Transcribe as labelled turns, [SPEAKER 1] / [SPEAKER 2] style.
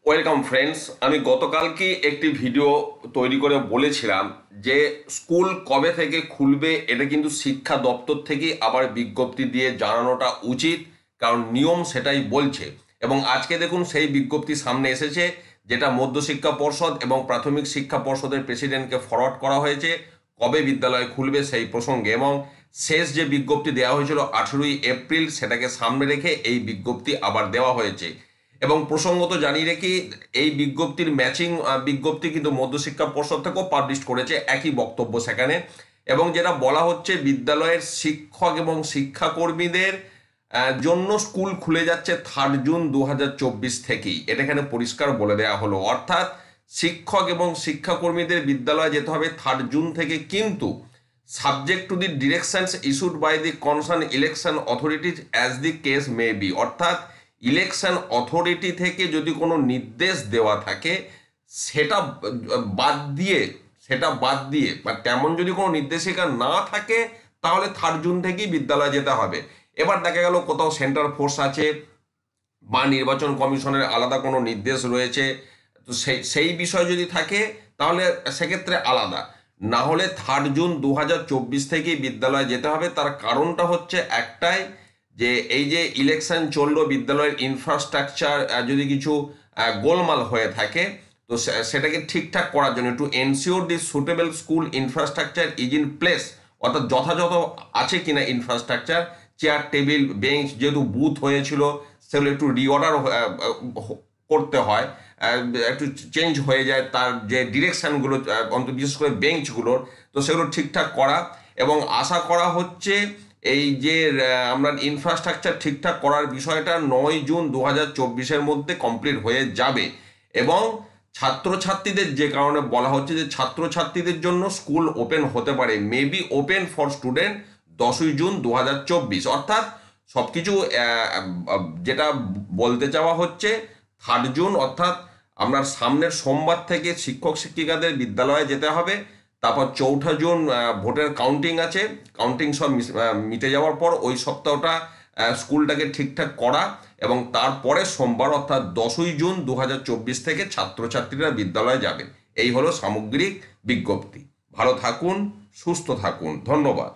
[SPEAKER 1] Welcome friends. আমি গতকালকে একটি ভিডিও তৈরি করে বলেছিলাম যে স্কুল কবে থেকে খুলবে এটা কিন্তু শিক্ষা দপ্তর থেকে আবার বিজ্ঞপ্তি দিয়ে জানানোটা উচিত, কারণ নিয়ম সেটাই বলছে। এবং আজকে দেখুন সেই বিজ্ঞপ্তি সামনে এসেছে, যেটা মধ্যশিক্ষা পর্ষদ এবং প্রাথমিক শিক্ষা পর্ষদের প্রেসিডেন্টকে ফরওয়ার্ড করা হয়েছে কবে বিদ্যালয় খুলবে সেই প্রসঙ্গে। এবং শেষ যে বিজ্ঞপ্তি দেওয়া হয়েছিল 18 এপ্রিল, সেটাকে সামনে রেখে এই বিজ্ঞপ্তি আবার দেওয়া হয়েছে। এবং প্রসঙ্গত জানিয়ে রেখি, এই বিজ্ঞপ্তির ম্যাচিং বিজ্ঞপ্তি কিন্তু মধ্যশিক্ষা পর্ষদ থেকেও পাবলিশ করেছে, একই বক্তব্য সেখানে। এবং যেটা বলা হচ্ছে, বিদ্যালয়ের শিক্ষক এবং শিক্ষাকর্মীদের জন্য স্কুল খুলে যাচ্ছে 3 জুন 2024 থেকেই, এটা এখানে পরিষ্কার বলে দেওয়া হলো। অর্থাৎ শিক্ষক এবং শিক্ষাকর্মীদের বিদ্যালয়ে যেতে হবে 3 জুন থেকে, কিন্তু subject to the directions issued by the concern election authorities as the case may be. অর্থাৎ ইলেকশন অথরিটি থেকে যদি কোনো নির্দেশ দেওয়া থাকে সেটা বাদ দিয়ে বা তেমন যদি কোনো নির্দেশিকা না থাকে, তাহলে 3 জুন থেকেই বিদ্যালয়ে যেতে হবে। এবার দেখা গেল কোথাও সেন্টার ফোর্স আছে বা নির্বাচন কমিশনের আলাদা কোনো নির্দেশ রয়েছে, তো সেই বিষয় যদি থাকে তাহলে সেক্ষেত্রে আলাদা। না হলে 3 জুন 2024 থেকেই বিদ্যালয়ে যেতে হবে। তার কারণটা হচ্ছে একটাই, যে এই যে ইলেকশন চললো, বিদ্যালয়ের ইনফ্রাস্ট্রাকচার যদি কিছু গোলমাল হয়ে থাকে, তো সেটাকে ঠিকঠাক করার জন্য, to ensure the suitable school infrastructure is in place, অর্থাৎ যথাযথ আছে কিনা ইনফ্রাস্ট্রাকচার, চেয়ার টেবিল বেঞ্চ, যেহেতু বুথ হয়েছিল সেগুলো একটু রিঅর্ডার করতে হয়, একটু চেঞ্জ হয়ে যায় তার যে ডিরেকশানগুলো, বিশেষ করে বেঞ্চগুলোর, তো সেগুলো ঠিকঠাক করা। এবং আশা করা হচ্ছে এই যে আমরা ইনফ্রাস্ট্রাকচার ঠিকঠাক করার বিষয়টা 9 জুন 2024 মধ্যে কমপ্লিট হয়ে যাবে। এবং ছাত্রছাত্রীদের, যে কারণে বলা হচ্ছে যে ছাত্রছাত্রীদের জন্য স্কুল ওপেন হতে পারে, maybe open for student 10 June 2024। অর্থাৎ সব কিছু যেটা বলতে চাওয়া হচ্ছে, 3 জুন অর্থাৎ আপনার সামনের সোমবার থেকে শিক্ষক শিক্ষিকাদের বিদ্যালয়ে যেতে হবে। তারপর 4 জুন ভোটের কাউন্টিং আছে, কাউন্টিং সব মিটে যাওয়ার পর ওই সপ্তাহটা স্কুলটাকে ঠিকঠাক করা, এবং তারপরে সোমবার অর্থাৎ 10 জুন 2024 থেকে ছাত্রছাত্রীরা বিদ্যালয়ে যাবে। এই হলো সামগ্রিক বিজ্ঞপ্তি। ভালো থাকুন, সুস্থ থাকুন, ধন্যবাদ।